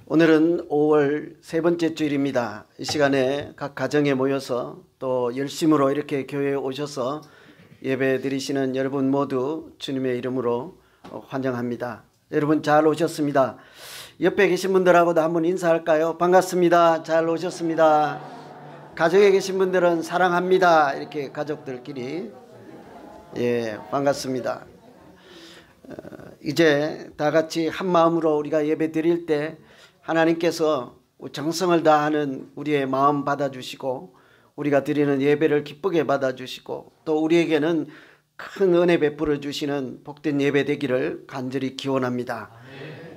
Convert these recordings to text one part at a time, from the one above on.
오늘은 5월 세 번째 주일입니다. 이 시간에 각 가정에 모여서 또 열심으로 이렇게 교회에 오셔서 예배 드리시는 여러분 모두 주님의 이름으로 환영합니다. 여러분 잘 오셨습니다. 옆에 계신 분들하고도 한번 인사할까요? 반갑습니다. 잘 오셨습니다. 가정에 계신 분들은 사랑합니다. 이렇게 가족들끼리 반갑습니다. 이제 다 같이 한 마음으로 우리가 예배 드릴 때 하나님께서 정성을 다하는 우리의 마음 받아주시고 우리가 드리는 예배를 기쁘게 받아주시고 또 우리에게는 큰 은혜 베풀어 주시는 복된 예배 되기를 간절히 기원합니다.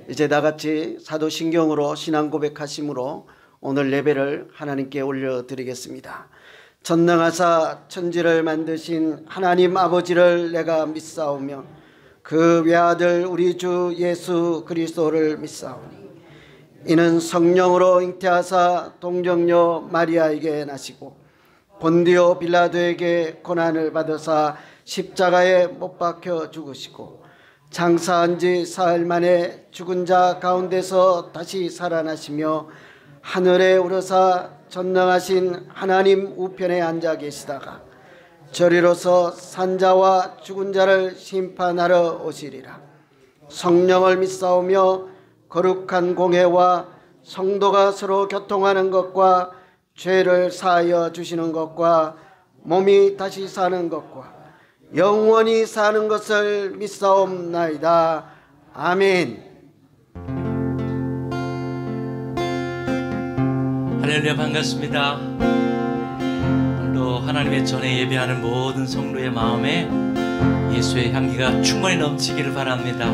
이제 다 같이 사도신경으로 신앙 고백하심으로 오늘 예배를 하나님께 올려드리겠습니다. 전능하사 천지를 만드신 하나님 아버지를 내가 믿사오며 그 외아들 우리 주 예수 그리스도를 믿사오니 이는 성령으로 잉태하사 동정녀 마리아에게 나시고 본디오 빌라도에게 고난을 받으사 십자가에 못 박혀 죽으시고 장사한 지 사흘 만에 죽은 자 가운데서 다시 살아나시며 하늘에 오르사 전능하신 하나님 우편에 앉아 계시다가 저리로서 산자와 죽은 자를 심판하러 오시리라. 성령을 믿사오며 거룩한 공회와 성도가 서로 교통하는 것과 죄를 사하여 주시는 것과 몸이 다시 사는 것과 영원히 사는 것을 믿사옵나이다. 아멘. 할렐루야, 반갑습니다. 오늘도 하나님의 전에 예배하는 모든 성도의 마음에 예수의 향기가 충만히 넘치기를 바랍니다.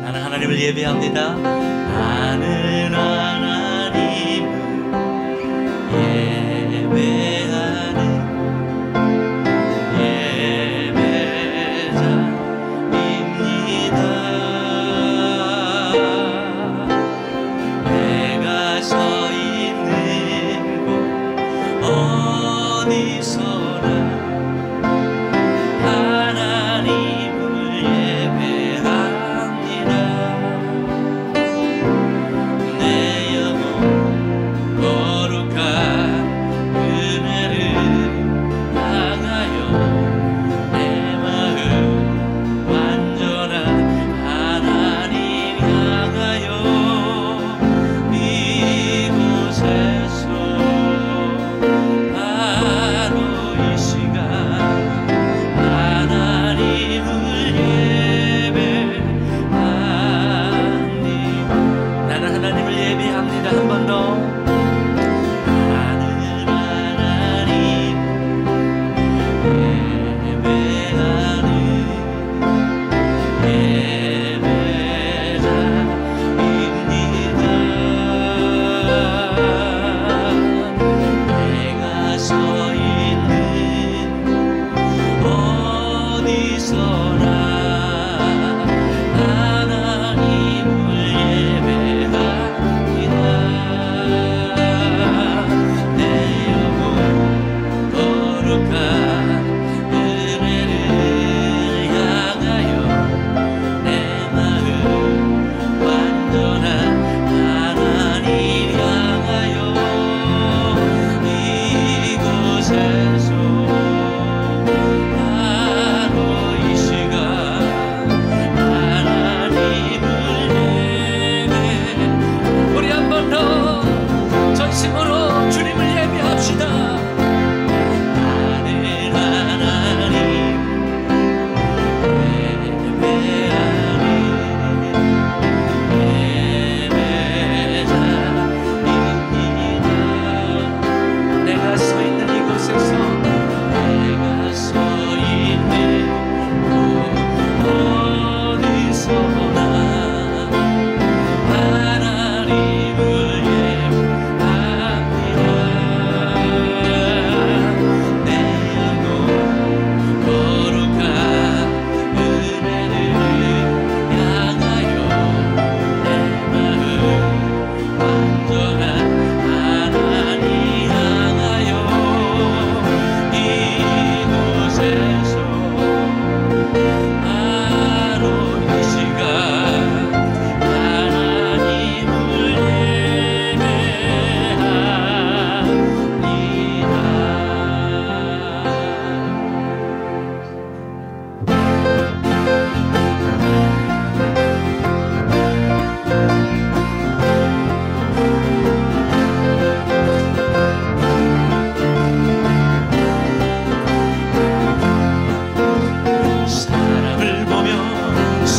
나는 하나님을 예배합니다. 나는 하나님을 예배하는 예배자입니다. 내가 서 있는 곳 어디서나 하나님을 예배합니다. 내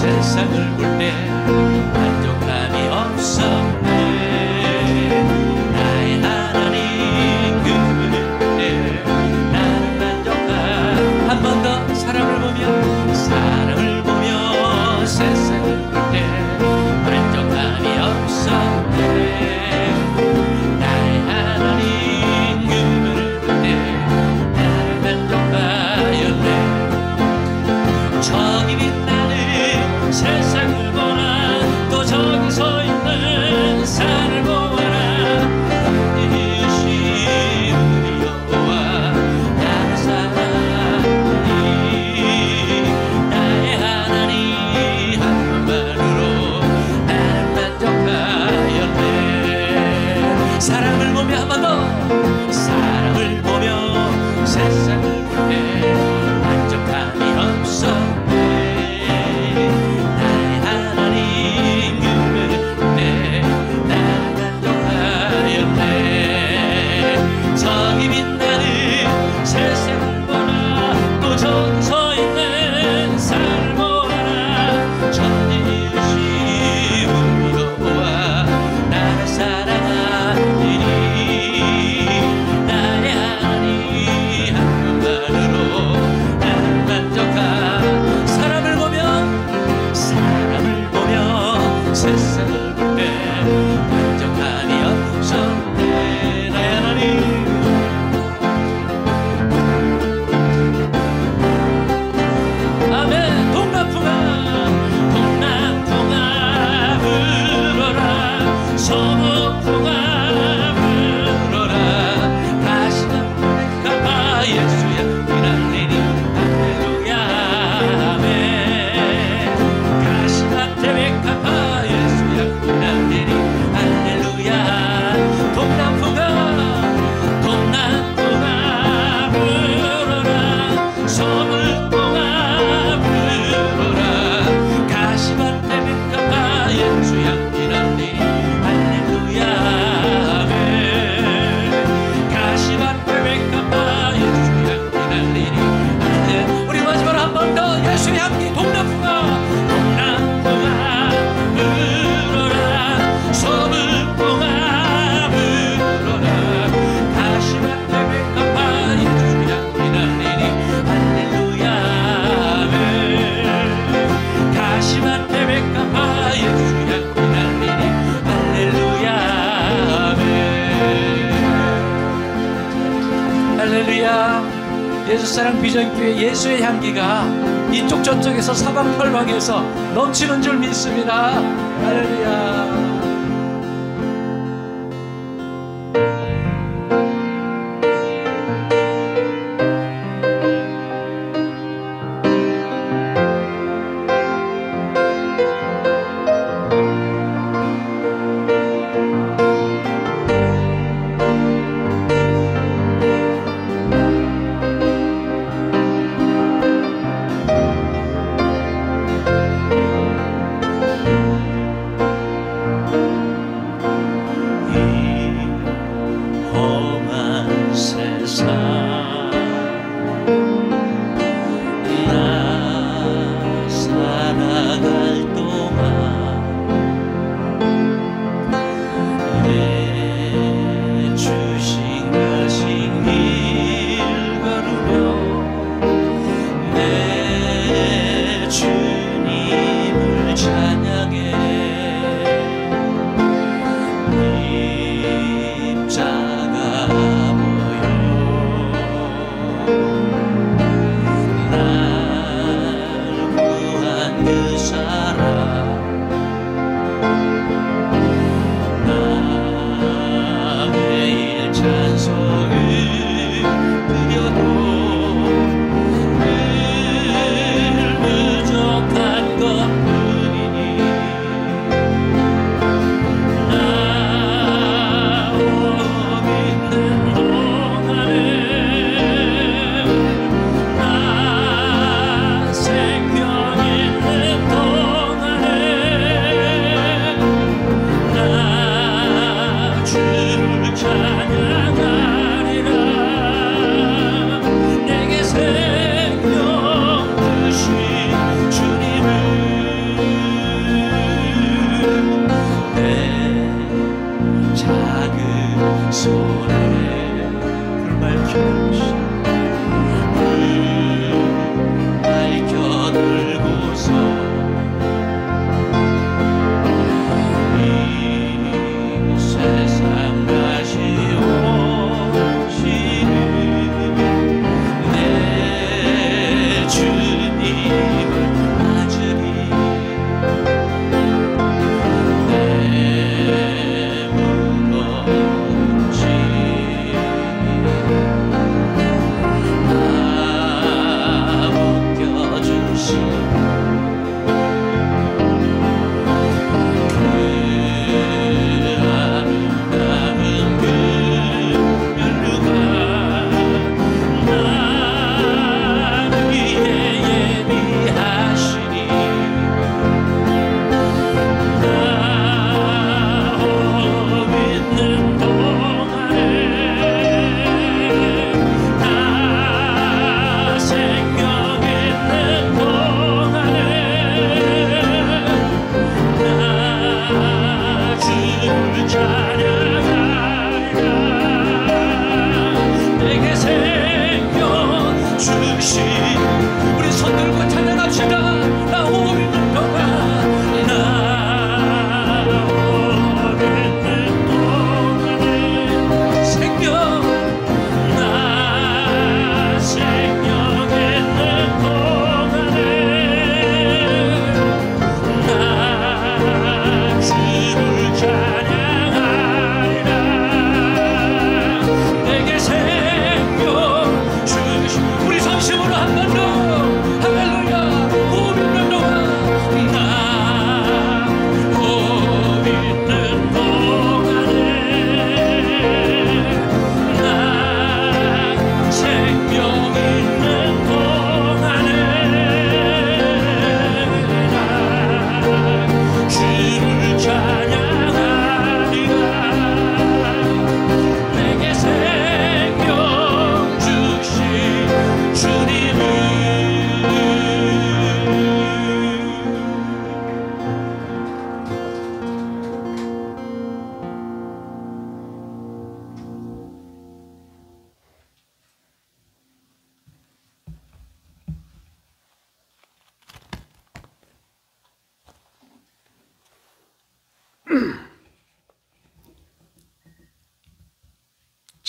세상을 볼 때 만족함이 없었네. 나의 하나님 그분을 볼 때 나는 만족함. 한 번 더 사람을 보며 세상을 볼 때 만족함이 없었네. 나의 하나님 그분을 볼 때 나는 만족하였네. 저기 빛나는 세상을 보라. 또 저기 서 있는 산을 보아라. 이으신 우리 여호와 나를 사랑하니. 나의 하나님 한 번만으로 나는 만족하였네. 사랑을 보며 한 번 더 사랑을 보며 세상을 볼 때 만족함이 없었네. 나의 하나님 그분을 볼 때 나는 만족하였네. 저기 빛나는 세상을 보라. 또 저기 서 있는 산을 보아라. 전지으신 우리 여호와 나를 사랑하니. 나의 하나님 한 번만으로 나는 만족하. 사람을 보며 세상을 볼 때 만족함이 없었네. 나의 하나님 아멘. 동남풍아 불어라. 서북풍아 불어라. 가시나 갚아 예수야 이날리니 할렐루야 아멘. 가시나 갚아 예수야 이날리니 할렐루야. 동남풍아 불어라. 서북풍아 불어라. 가시밭에 갚아 예수야 이날리니 할렐루야 아멘. 가시밭에 갚아 예수야 이날리니 할렐. 우리 마지막으로 한 번 더 예수의 향기. 동남풍아 불어라. 서북풍아 불어라. 가시밭에 갚아 예수야 이날리니 할렐루야 아멘. 가시밭에 갚아 예수야 이날리니 할렐루야 아멘. 할렐루야. 예수사랑 비전교회 예수의 향기가 이쪽 저쪽에서 사방팔방에서 넘치는 줄 믿습니다. 할렐루야.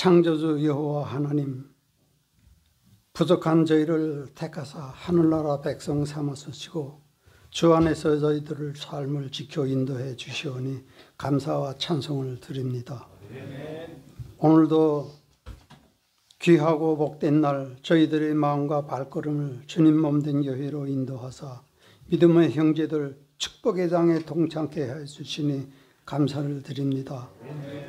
창조주 여호와 하나님, 부족한 저희를 택하사 하늘나라 백성 삼으시고 주 안에서 저희들을 삶을 지켜 인도해 주시오니 감사와 찬송을 드립니다. 오늘도 귀하고 복된 날 저희들의 마음과 발걸음을 주님 몸된 교회로 인도하사 믿음의 형제들 축복의 장에 동참케 해주시니 감사를 드립니다.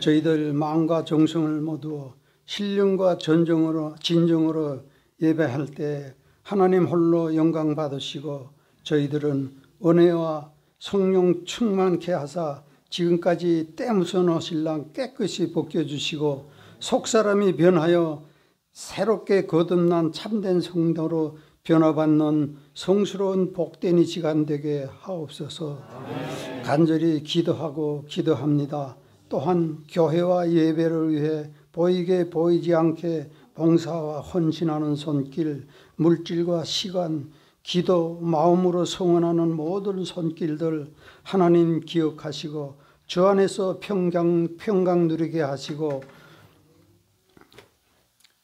저희들 마음과 정성을 모두 신령과 진정으로 예배할 때 하나님 홀로 영광 받으시고 저희들은 은혜와 성령 충만케 하사 지금까지 때무선 옷신랑 깨끗이 벗겨주시고 속사람이 변하여 새롭게 거듭난 참된 성도로 변화받는 성스러운 복된 이 시간 되게 하옵소서. 간절히 기도합니다. 또한 교회와 예배를 위해 보이게 보이지 않게 봉사와 헌신하는 손길, 물질과 시간, 기도, 마음으로 성원하는 모든 손길들 하나님 기억하시고 주 안에서 평강 누리게 하시고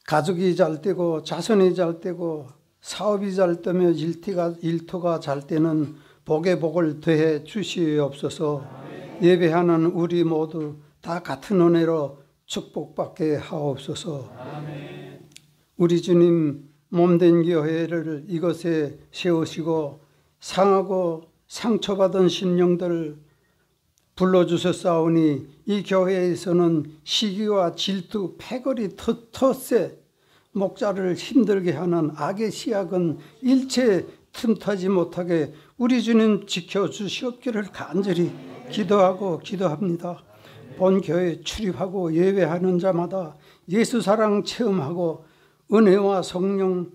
가족이 잘 되고 자손이 잘 되고 사업이 잘 되며 일터가 잘 되는 복에 복을 더해 주시옵소서. 예배하는 우리 모두 다 같은 은혜로 축복받게 하옵소서. 우리 주님 몸된 교회를 이것에 세우시고 상하고 상처받은 심령들을 불러주셨사오니 이 교회에서는 시기와 질투, 패거리, 텃세, 목자를 힘들게 하는 악의 시약은 일체 틈타지 못하게 우리 주님 지켜주시옵기를 간절히 기도합니다. 본 교회에 출입하고 예배하는 자마다 예수 사랑 체험하고 은혜와 성령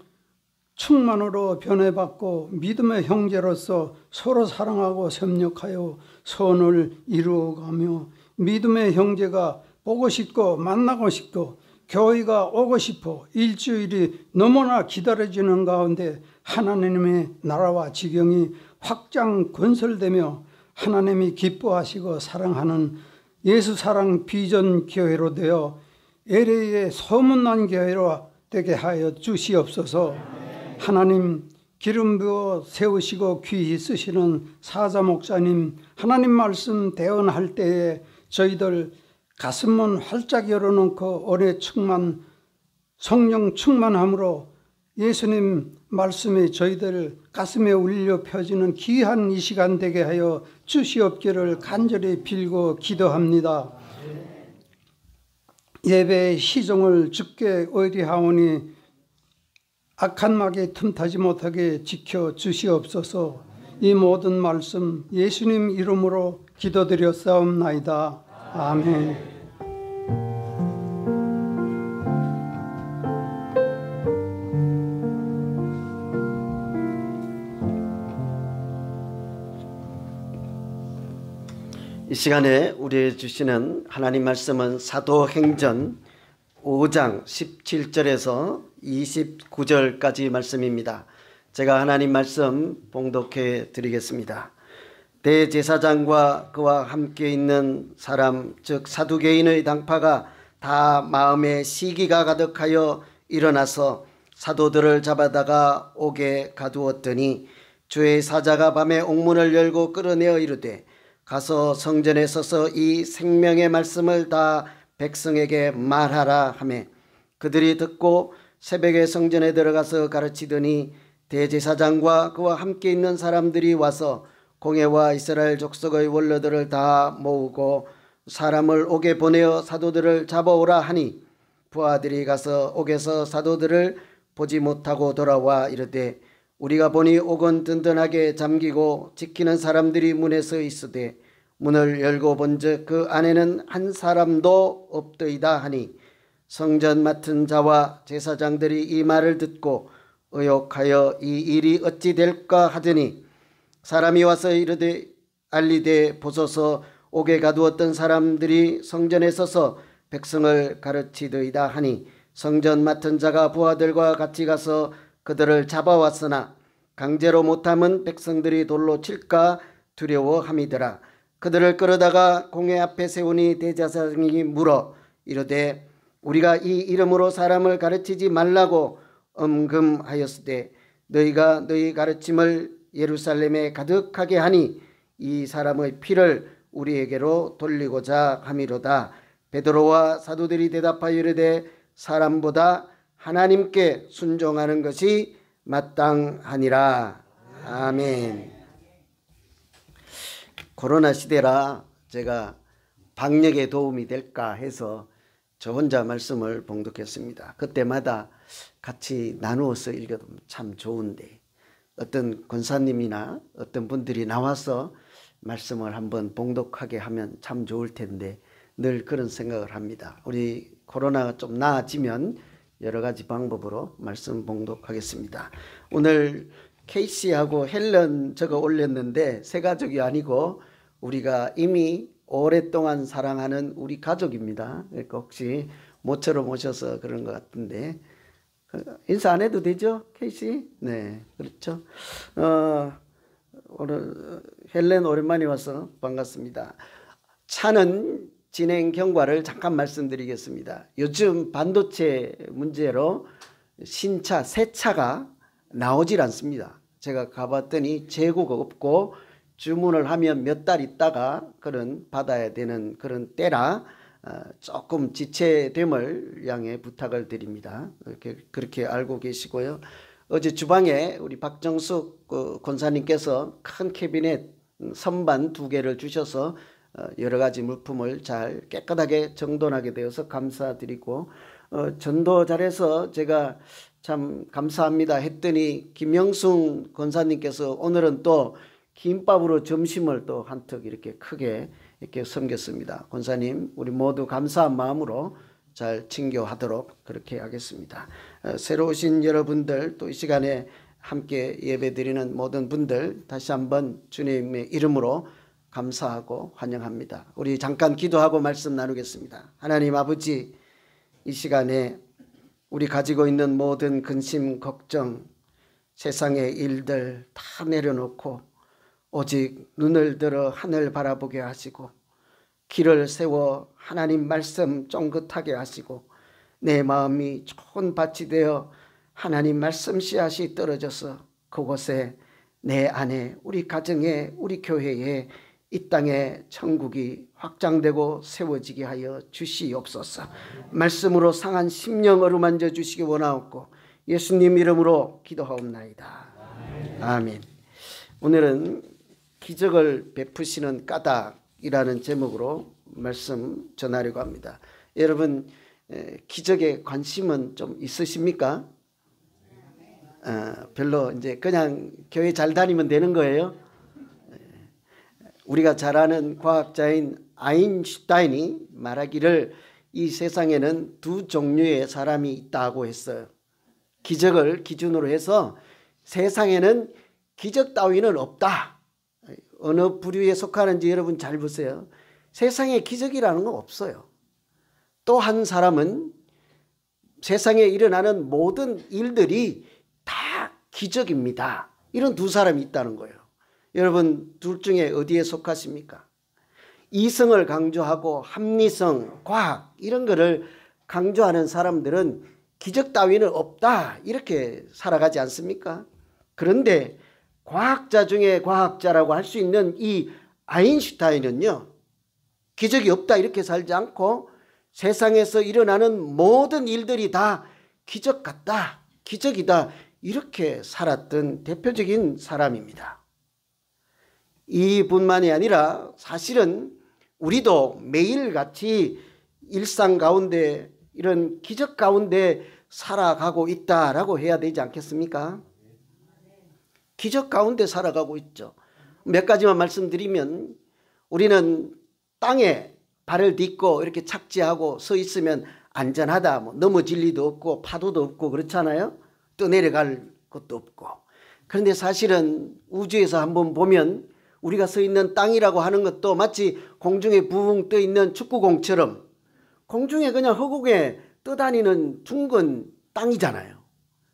충만으로 변해받고 믿음의 형제로서 서로 사랑하고 협력하여 선을 이루어가며 믿음의 형제가 보고 싶고 만나고 싶고 교회가 오고 싶어 일주일이 너무나 기다려지는 가운데 하나님의 나라와 지경이 확장 건설되며 하나님이 기뻐하시고 사랑하는 예수 사랑 비전 교회로 되어 LA의 소문난 교회로 되게 하여 주시옵소서. 하나님 기름 부어 세우시고 귀히 쓰시는 사자 목사님 하나님 말씀 대언할 때에 저희들 가슴은 활짝 열어놓고 은혜 충만 성령 충만함으로 예수님 말씀이 저희들 가슴에 울려 펴지는 귀한 이 시간 되게 하여 주시옵기를 간절히 빌고 기도합니다. 예배의 시종을 주께 의리하오니 악한 마귀 틈타지 못하게 지켜 주시옵소서. 이 모든 말씀 예수님 이름으로 기도드렸사옵나이다. 아멘. 이 시간에 우리에게 주시는 하나님 말씀은 사도행전 5장 17절에서 29절까지 말씀입니다. 제가 하나님 말씀 봉독해 드리겠습니다. 대제사장과 그와 함께 있는 사람 즉 사두개인의 당파가 다 마음에 시기가 가득하여 일어나서 사도들을 잡아다가 옥에 가두었더니 주의 사자가 밤에 옥문을 열고 끌어내어 이르되 가서 성전에 서서 이 생명의 말씀을 다 백성에게 말하라 하매 그들이 듣고 새벽에 성전에 들어가서 가르치더니 대제사장과 그와 함께 있는 사람들이 와서 공회와 이스라엘 족속의 원로들을 다 모으고 사람을 옥에 보내어 사도들을 잡아오라 하니 부하들이 가서 옥에서 사도들을 보지 못하고 돌아와 이르되 우리가 보니 옥은 든든하게 잠기고 지키는 사람들이 문에 서 있으되 문을 열고 본즉 그 안에는 한 사람도 없더이다 하니 성전 맡은 자와 제사장들이 이 말을 듣고 의혹하여 이 일이 어찌 될까 하더니 사람이 와서 이르되 알리되 보소서 옥에 가두었던 사람들이 성전에 서서 백성을 가르치더이다 하니 성전 맡은 자가 부하들과 같이 가서 그들을 잡아왔으나 강제로 못함은 백성들이 돌로 칠까 두려워함이더라. 그들을 끌어다가 공회 앞에 세우니 대제사장이 물어 이르되 우리가 이 이름으로 사람을 가르치지 말라고 엄금하였으되 너희가 너희 가르침을 예루살렘에 가득하게 하니 이 사람의 피를 우리에게로 돌리고자 함이로다. 베드로와 사도들이 대답하여 이르되 사람보다 하나님께 순종하는 것이 마땅하니라. 아멘. 코로나 시대라 제가 방역에 도움이 될까 해서 저 혼자 말씀을 봉독했습니다. 그때마다 같이 나누어서 읽어도 참 좋은데 어떤 권사님이나 어떤 분들이 나와서 말씀을 한번 봉독하게 하면 참 좋을 텐데 늘 그런 생각을 합니다. 우리 코로나가 좀 나아지면 여러 가지 방법으로 말씀 봉독하겠습니다. 오늘 케이시하고 헬런 적어 올렸는데 새 가족이 아니고 우리가 이미 오랫동안 사랑하는 우리 가족입니다. 그러니까 혹시 모처럼 오셔서 그런 것 같은데 인사 안 해도 되죠? 케이시? 네, 그렇죠. 오늘 헬렌 오랜만에 와서 반갑습니다. 차는 진행 경과를 잠깐 말씀드리겠습니다. 요즘 반도체 문제로 신차, 새 차가 나오질 않습니다. 제가 가봤더니 재고가 없고 주문을 하면 몇 달 있다가 그런 받아야 되는 그런 때라 조금 지체됨을 양해 부탁을 드립니다. 그렇게 알고 계시고요. 어제 주방에 우리 박정숙 권사님께서 큰 캐비넷 선반 2개를 주셔서 여러 가지 물품을 잘 깨끗하게 정돈하게 되어서 감사드리고 전도 잘해서 제가 참 감사합니다 했더니 김영순 권사님께서 오늘은 또 김밥으로 점심을 또 한턱 이렇게 크게 이렇게 섬겼습니다. 권사님 우리 모두 감사한 마음으로 잘 친교하도록 그렇게 하겠습니다. 새로 오신 여러분들 또 이 시간에 함께 예배드리는 모든 분들 다시 한번 주님의 이름으로 감사하고 환영합니다. 우리 잠깐 기도하고 말씀 나누겠습니다. 하나님 아버지 이 시간에 우리 가지고 있는 모든 근심 걱정 세상의 일들 다 내려놓고 오직 눈을 들어 하늘 바라보게 하시고 길을 세워 하나님 말씀 쫑긋하게 하시고 내 마음이 좋은 밭이 되어 하나님 말씀 씨앗이 떨어져서 그곳에 내 안에 우리 가정에 우리 교회에 이 땅에 천국이 확장되고 세워지게 하여 주시옵소서. 말씀으로 상한 심령 어루만져 주시기 원하옵고 예수님 이름으로 기도하옵나이다. 아멘. 오늘은 기적을 베푸시는 까닭이라는 제목으로 말씀 전하려고 합니다. 여러분 기적에 관심은 좀 있으십니까? 별로 이제 그냥 교회 잘 다니면 되는 거예요. 우리가 잘 아는 과학자인 아인슈타인이 말하기를 이 세상에는 2 종류의 사람이 있다고 했어요. 기적을 기준으로 해서 세상에는 기적 따위는 없다. 어느 부류에 속하는지 여러분 잘 보세요. 세상에 기적이라는 건 없어요. 또 한 사람은 세상에 일어나는 모든 일들이 다 기적입니다. 이런 2 사람이 있다는 거예요. 여러분 둘 중에 어디에 속하십니까? 이성을 강조하고 합리성, 과학 이런 거를 강조하는 사람들은 기적 따위는 없다 이렇게 살아가지 않습니까? 그런데 과학자 중에 과학자라고 할 수 있는 이 아인슈타인은요. 기적이 없다 이렇게 살지 않고 세상에서 일어나는 모든 일들이 다 기적 같다. 기적이다. 이렇게 살았던 대표적인 사람입니다. 이뿐만이 아니라 사실은 우리도 매일같이 일상 가운데 이런 기적 가운데 살아가고 있다라고 해야 되지 않겠습니까? 기적 가운데 살아가고 있죠. 몇 가지만 말씀드리면 우리는 땅에 발을 딛고 이렇게 착지하고 서 있으면 안전하다. 뭐 넘어질 리도 없고 파도도 없고 그렇잖아요. 떠내려갈 것도 없고. 그런데 사실은 우주에서 한번 보면 우리가 서 있는 땅이라고 하는 것도 마치 공중에 붕 떠 있는 축구공처럼 공중에 그냥 허공에 떠다니는 둥근 땅이잖아요.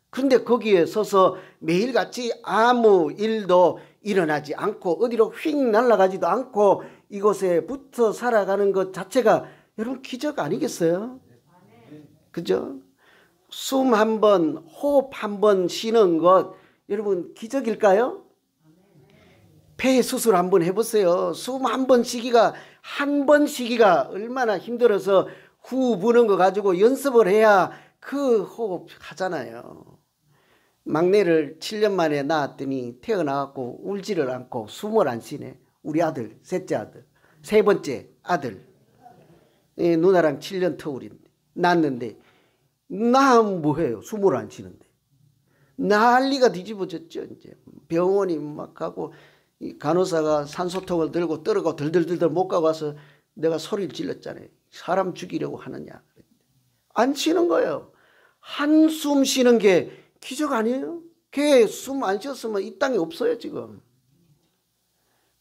그런데 거기에 서서 매일같이 아무 일도 일어나지 않고 어디로 휙 날아가지도 않고 이곳에 붙어 살아가는 것 자체가 여러분 기적 아니겠어요? 그죠? 숨 한 번, 호흡 한 번 쉬는 것, 여러분 기적일까요? 폐 수술 한번 해보세요. 숨 한 번 쉬기가, 한 번 쉬기가 얼마나 힘들어서 후 부는 거 가지고 연습을 해야 그 호흡 하잖아요. 막내를 7년 만에 낳았더니 태어나갖고 울지를 않고 숨을 안 쉬네. 우리 아들, 셋째 아들, 세 번째 아들. 누나랑 7년 터울인데 낳았는데 나하면 뭐해요? 숨을 안 쉬는데. 난리가 뒤집어졌죠. 이제 병원이 막 가고 간호사가 산소통을 들고 떨어가 들들들들 못 가고 와서 내가 소리를 질렀잖아요. 사람 죽이려고 하느냐. 안 쉬는 거예요. 한숨 쉬는 게 기적 아니에요? 걔 숨 안 쉬었으면 이 땅에 없어요 지금.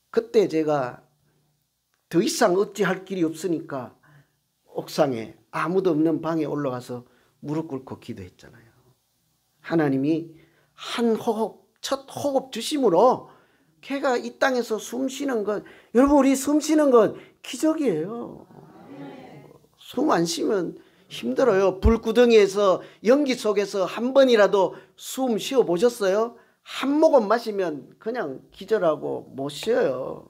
그때 제가 더 이상 어찌할 길이 없으니까 옥상에 아무도 없는 방에 올라가서 무릎 꿇고 기도했잖아요. 하나님이 한 호흡, 첫 호흡 주심으로 걔가 이 땅에서 숨 쉬는 것, 여러분 우리 숨 쉬는 것 기적이에요. 숨 안 쉬면 힘들어요. 불구덩이에서 연기 속에서 한 번이라도 숨 쉬어 보셨어요? 한 모금 마시면 그냥 기절하고 못 쉬어요.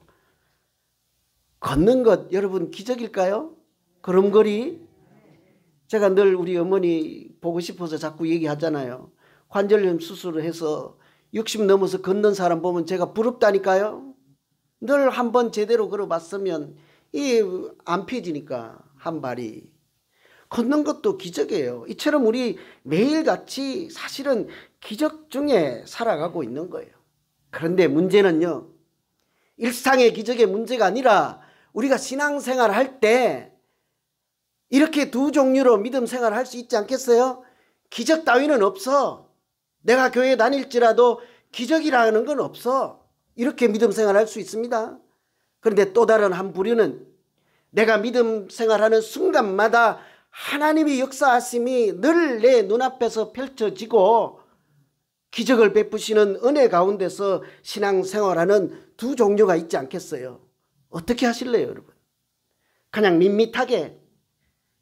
걷는 것 여러분 기적일까요? 걸음걸이. 제가 늘 우리 어머니 보고 싶어서 자꾸 얘기하잖아요. 관절염 수술을 해서 60 넘어서 걷는 사람 보면 제가 부럽다니까요. 늘 한번 제대로 걸어봤으면 이 안 펴지니까 한 발이. 걷는 것도 기적이에요. 이처럼 우리 매일같이 사실은 기적 중에 살아가고 있는 거예요. 그런데 문제는요, 일상의 기적의 문제가 아니라 우리가 신앙생활 할 때 이렇게 두 종류로 믿음 생활을 할 수 있지 않겠어요? 기적 따위는 없어. 내가 교회 다닐지라도 기적이라는 건 없어. 이렇게 믿음 생활을 할 수 있습니다. 그런데 또 다른 한 부류는 내가 믿음 생활하는 순간마다 하나님의 역사하심이 늘 내 눈앞에서 펼쳐지고 기적을 베푸시는 은혜 가운데서 신앙생활하는 두 종류가 있지 않겠어요? 어떻게 하실래요, 여러분? 그냥 밋밋하게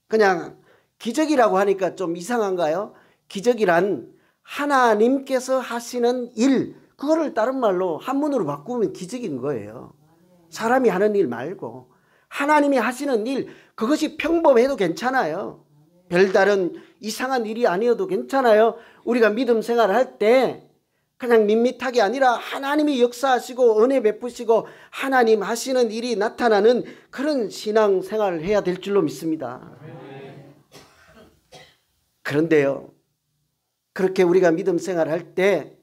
그냥 기적이라고 하니까 좀 이상한가요? 기적이란 하나님께서 하시는 일, 그거를 다른 말로 한문으로 바꾸면 기적인 거예요. 사람이 하는 일 말고 하나님이 하시는 일, 그것이 평범해도 괜찮아요. 별다른 이상한 일이 아니어도 괜찮아요. 우리가 믿음 생활을 할 때 그냥 밋밋하게 아니라 하나님이 역사하시고 은혜 베푸시고 하나님 하시는 일이 나타나는 그런 신앙 생활을 해야 될 줄로 믿습니다. 그런데요, 그렇게 우리가 믿음 생활을 할 때,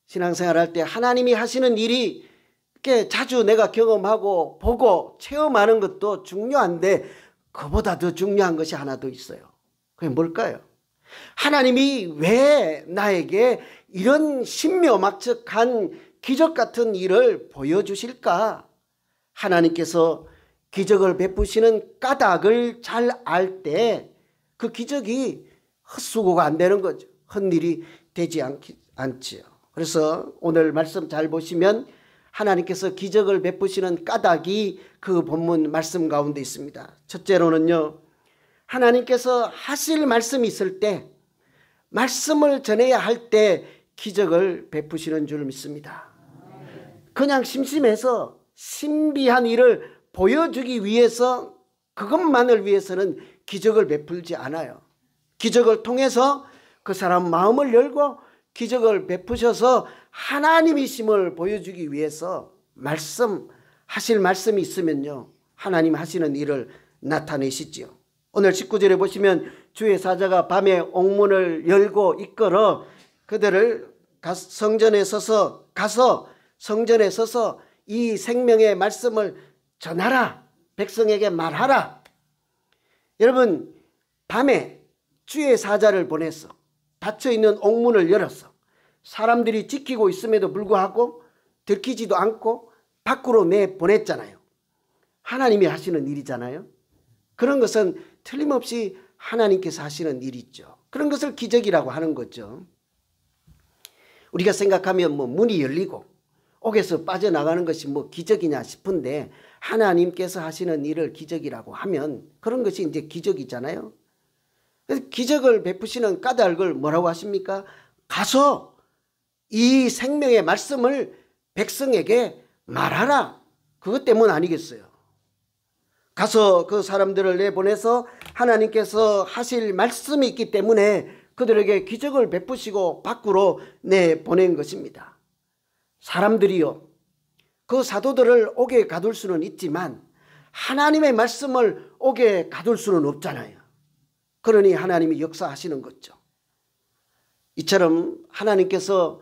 신앙 생활을 할 때 하나님이 하시는 일이 이렇게 자주 내가 경험하고 보고 체험하는 것도 중요한데 그보다 더 중요한 것이 하나 더 있어요. 그게 뭘까요? 하나님이 왜 나에게 이런 신묘막측한 기적 같은 일을 보여주실까? 하나님께서 기적을 베푸시는 까닭을 잘 알 때 그 기적이 헛수고가 안 되는 거죠. 헛일이 되지 않지요. 그래서 오늘 말씀 잘 보시면 하나님께서 기적을 베푸시는 까닭이 그 본문 말씀 가운데 있습니다. 첫째로는요, 하나님께서 하실 말씀이 있을 때, 말씀을 전해야 할 때 기적을 베푸시는 줄 믿습니다. 그냥 심심해서 신비한 일을 보여주기 위해서, 그것만을 위해서는 기적을 베풀지 않아요. 기적을 통해서 그 사람 마음을 열고 기적을 베푸셔서 하나님이심을 보여주기 위해서 하실 말씀이 있으면요, 하나님 하시는 일을 나타내시지요. 오늘 19절에 보시면 주의 사자가 밤에 옥문을 열고 이끌어 그들을 가서 성전에 서서 이 생명의 말씀을 전하라, 백성에게 말하라. 여러분, 밤에 주의 사자를 보내서 닫혀있는 옥문을 열었어. 사람들이 지키고 있음에도 불구하고 들키지도 않고 밖으로 내보냈잖아요. 하나님이 하시는 일이잖아요. 그런 것은 틀림없이 하나님께서 하시는 일이죠. 그런 것을 기적이라고 하는 거죠. 우리가 생각하면 문이 열리고 옥에서 빠져나가는 것이 기적이냐 싶은데, 하나님께서 하시는 일을 기적이라고 하면 그런 것이 이제 기적이잖아요. 그래서 기적을 베푸시는 까닭을 뭐라고 하십니까? 가서 이 생명의 말씀을 백성에게 말하라. 그것 때문 아니겠어요? 가서 그 사람들을 내보내서 하나님께서 하실 말씀이 있기 때문에 그들에게 기적을 베푸시고 밖으로 내보낸 것입니다. 사람들이요, 그 사도들을 옥에 가둘 수는 있지만 하나님의 말씀을 옥에 가둘 수는 없잖아요. 그러니 하나님이 역사하시는 거죠. 이처럼 하나님께서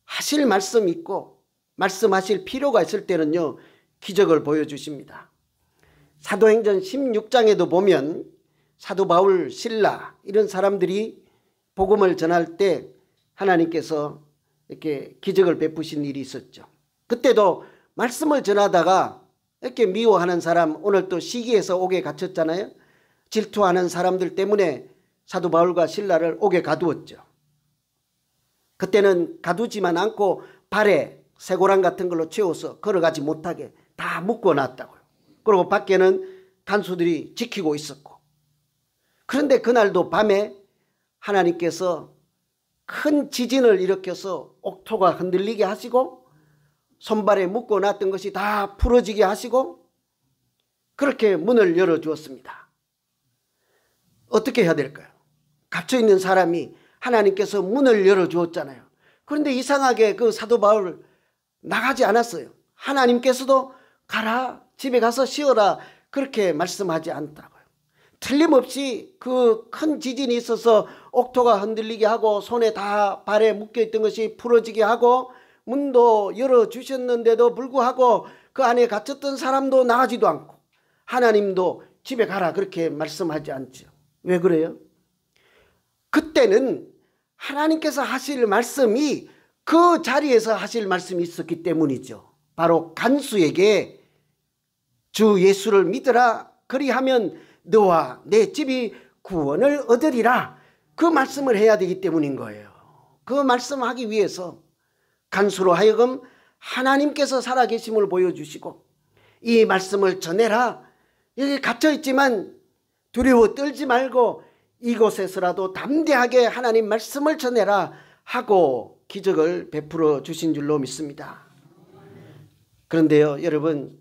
하실 말씀이 있고 말씀하실 필요가 있을 때는요, 기적을 보여주십니다. 사도행전 16장에도 보면 사도 바울, 실라 이런 사람들이 복음을 전할 때 하나님께서 이렇게 기적을 베푸신 일이 있었죠. 그때도 말씀을 전하다가 이렇게 미워하는 사람, 오늘 또 시기에서 옥에 갇혔잖아요. 질투하는 사람들 때문에 사도 바울과 실라를 옥에 가두었죠. 그때는 가두지만 않고 발에 쇠고랑 같은 걸로 채워서 걸어가지 못하게 다 묶어놨다고요. 그리고 밖에는 간수들이 지키고 있었고, 그런데 그날도 밤에 하나님께서 큰 지진을 일으켜서 옥토가 흔들리게 하시고 손발에 묶어놨던 것이 다 풀어지게 하시고 그렇게 문을 열어주었습니다. 어떻게 해야 될까요? 갇혀있는 사람이 하나님께서 문을 열어주었잖아요. 그런데 이상하게 그 사도 바울 나가지 않았어요. 하나님께서도 가라, 집에 가서 쉬어라, 그렇게 말씀하지 않더라고요. 틀림없이 그 큰 지진이 있어서 옥토가 흔들리게 하고 손에 다 발에 묶여있던 것이 풀어지게 하고 문도 열어주셨는데도 불구하고 그 안에 갇혔던 사람도 나가지도 않고 하나님도 집에 가라 그렇게 말씀하지 않죠. 왜 그래요? 그때는 하나님께서 하실 말씀이 그 자리에서 하실 말씀이 있었기 때문이죠. 바로 간수에게 주 예수를 믿으라, 그리하면 너와 내 집이 구원을 얻으리라, 그 말씀을 해야 되기 때문인 거예요. 그 말씀하기 위해서 간수로 하여금 하나님께서 살아계심을 보여주시고 이 말씀을 전해라, 여기 갇혀있지만 두려워 떨지 말고 이곳에서라도 담대하게 하나님 말씀을 전해라 하고 기적을 베풀어 주신 줄로 믿습니다. 그런데요, 여러분,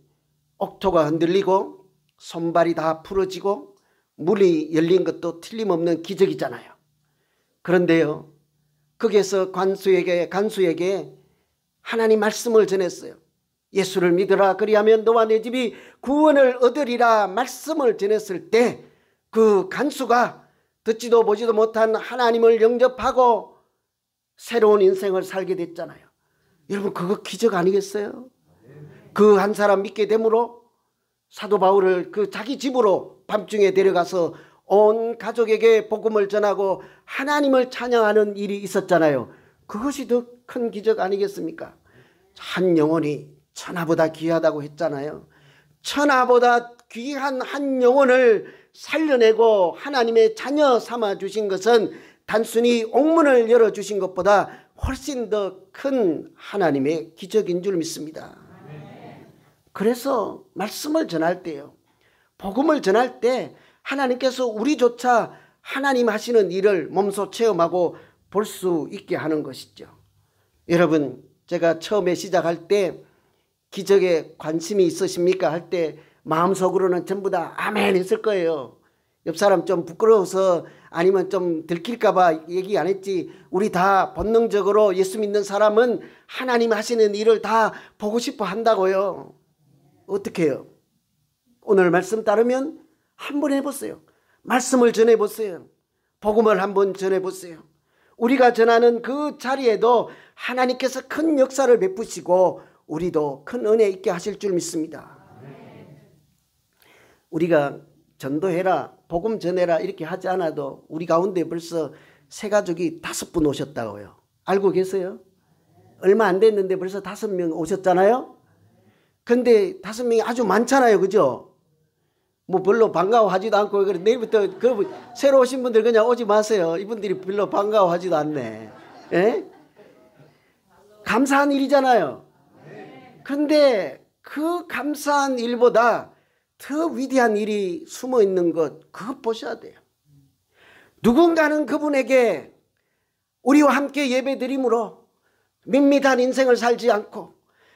옥토가 흔들리고 손발이 다 풀어지고 문이 열린 것도 틀림없는 기적이잖아요. 그런데요, 거기에서 간수에게 하나님 말씀을 전했어요. 예수를 믿으라, 그리하면 너와 내 집이 구원을 얻으리라 말씀을 전했을 때 그 간수가 듣지도 보지도 못한 하나님을 영접하고 새로운 인생을 살게 됐잖아요. 여러분, 그거 기적 아니겠어요? 그 한 사람 믿게 됨으로 사도 바울을 그 자기 집으로 밤중에 데려가서 온 가족에게 복음을 전하고 하나님을 찬양하는 일이 있었잖아요. 그것이 더 큰 기적 아니겠습니까? 한 영혼이 천하보다 귀하다고 했잖아요. 천하보다 귀한 한 영혼을 살려내고 하나님의 자녀 삼아 주신 것은 단순히 옥문을 열어주신 것보다 훨씬 더 큰 하나님의 기적인 줄 믿습니다. 그래서 말씀을 전할 때요, 복음을 전할 때 하나님께서 우리조차 하나님 하시는 일을 몸소 체험하고 볼 수 있게 하는 것이죠. 여러분, 제가 처음에 시작할 때 기적에 관심이 있으십니까? 할 때 마음속으로는 전부 다 아멘 했을 거예요. 옆 사람 좀 부끄러워서 아니면 좀 들킬까 봐 얘기 안 했지, 우리 다 본능적으로 예수 믿는 사람은 하나님 하시는 일을 다 보고 싶어 한다고요. 어떻게 해요? 오늘 말씀 따르면 한번 해보세요. 말씀을 전해보세요. 복음을 한번 전해보세요. 우리가 전하는 그 자리에도 하나님께서 큰 역사를 베푸시고 우리도 큰 은혜 있게 하실 줄 믿습니다. 우리가 전도해라, 복음 전해라 이렇게 하지 않아도 우리 가운데 벌써 새 가족이 5분 오셨다고요. 알고 계세요? 얼마 안 됐는데 벌써 5명 오셨잖아요. 근데 5명이 아주 많잖아요. 그죠? 뭐 별로 반가워하지도 않고, 그래 내일부터 새로 오신 분들 그냥 오지 마세요. 이분들이 별로 반가워하지도 않네. 예? 감사한 일이잖아요. 근데 그 감사한 일보다 더 위대한 일이 숨어 있는 것, 그것 보셔야 돼요. 누군가는 그분에게 우리와 함께 예배드림으로 밋밋한 인생을 살지 않고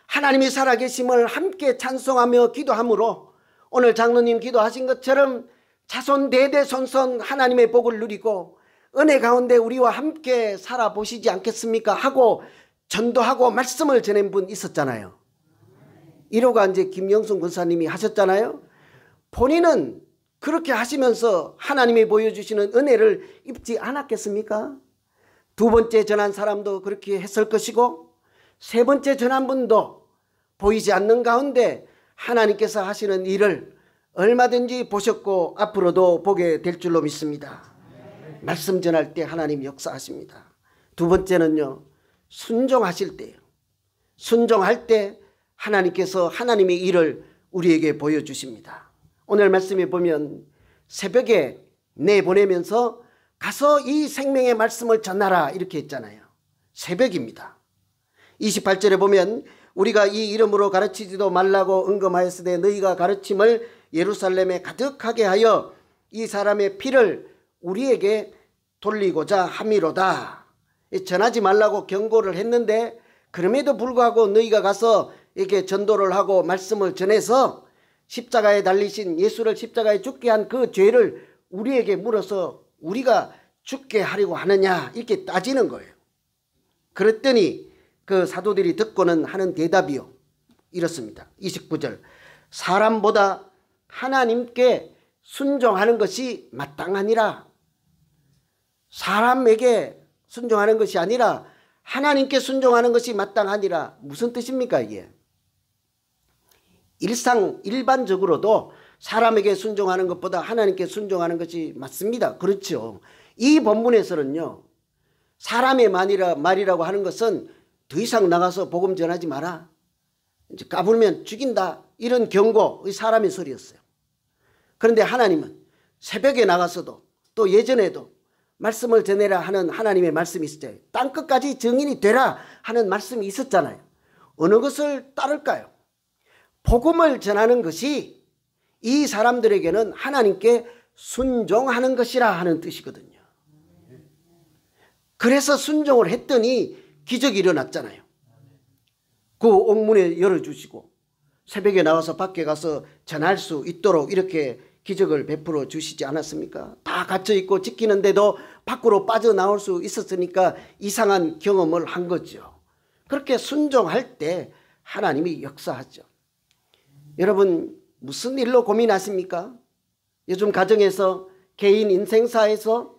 하나님이 살아계심을 함께 찬송하며 기도함으로 오늘 장로님 기도하신 것처럼 자손 대대손손 하나님의 복을 누리고 은혜 가운데 우리와 함께 살아보시지 않겠습니까? 하고 전도하고 말씀을 전한 분 있었잖아요. 1호가 이제 김영순 권사님이 하셨잖아요. 본인은 그렇게 하시면서 하나님이 보여주시는 은혜를 입지 않았겠습니까? 두 번째 전한 사람도 그렇게 했을 것이고 세 번째 전한 분도 보이지 않는 가운데 하나님께서 하시는 일을 얼마든지 보셨고 앞으로도 보게 될 줄로 믿습니다. 말씀 전할 때 하나님 역사하십니다. 두 번째는요, 순종하실 때예요. 순종할 때 하나님께서 하나님의 일을 우리에게 보여주십니다. 오늘 말씀에 보면 새벽에 내보내면서 가서 이 생명의 말씀을 전하라 이렇게 했잖아요. 새벽입니다. 28절에 보면 우리가 이 이름으로 가르치지도 말라고 응검하였으되 너희가 가르침을 예루살렘에 가득하게 하여 이 사람의 피를 우리에게 돌리고자 함이로다. 전하지 말라고 경고를 했는데 그럼에도 불구하고 너희가 가서 이렇게 전도를 하고 말씀을 전해서 십자가에 달리신 예수를 십자가에 죽게 한 그 죄를 우리에게 물어서 우리가 죽게 하려고 하느냐 이렇게 따지는 거예요. 그랬더니 그 사도들이 듣고는 하는 대답이요, 이렇습니다. 29절 사람보다 하나님께 순종하는 것이 마땅하니라. 사람에게 순종하는 것이 아니라 하나님께 순종하는 것이 마땅하니라. 무슨 뜻입니까 이게? 일반적으로도 사람에게 순종하는 것보다 하나님께 순종하는 것이 맞습니다. 그렇죠. 이 본문에서는요, 사람의 말이라고 하는 것은 더 이상 나가서 복음 전하지 마라, 이제 까불면 죽인다, 이런 경고, 사람의 소리였어요. 그런데 하나님은 새벽에 나가서도 또 예전에도 말씀을 전해라 하는 하나님의 말씀이 있었죠. 땅끝까지 증인이 되라 하는 말씀이 있었잖아요. 어느 것을 따를까요? 복음을 전하는 것이 이 사람들에게는 하나님께 순종하는 것이라 하는 뜻이거든요. 그래서 순종을 했더니 기적이 일어났잖아요. 그 옥문에 열어주시고 새벽에 나와서 밖에 가서 전할 수 있도록 이렇게 기적을 베풀어 주시지 않았습니까? 다 갇혀있고 지키는데도 밖으로 빠져나올 수 있었으니까 이상한 경험을 한 거죠. 그렇게 순종할 때 하나님이 역사하죠. 여러분 무슨 일로 고민하십니까? 요즘 가정에서, 개인 인생사에서,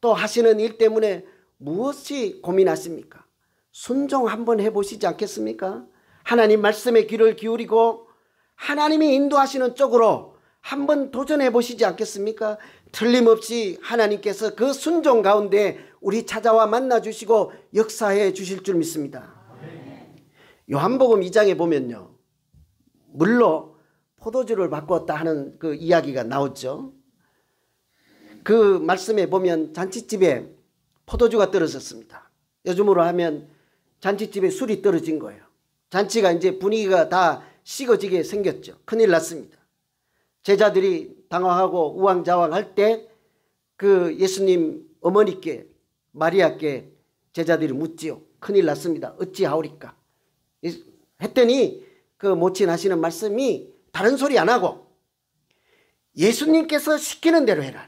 또 하시는 일 때문에 무엇이 고민하십니까? 순종 한번 해보시지 않겠습니까? 하나님 말씀에 귀를 기울이고 하나님이 인도하시는 쪽으로 한번 도전해 보시지 않겠습니까? 틀림없이 하나님께서 그 순종 가운데 우리 찾아와 만나 주시고 역사해 주실 줄 믿습니다. 요한복음 2장에 보면요, 물로 포도주를 바꾸었다 하는 그 이야기가 나오죠. 그 말씀에 보면 잔치집에 포도주가 떨어졌습니다. 요즘으로 하면 잔치집에 술이 떨어진 거예요. 잔치가 이제 분위기가 다 식어지게 생겼죠. 큰일 났습니다. 제자들이 당황하고 우왕좌왕할 때 그 예수님 어머니께, 마리아께 제자들이 묻지요. 큰일 났습니다. 어찌하오리까? 했더니 그 모친 하시는 말씀이 다른 소리 안 하고 예수님께서 시키는 대로 해라.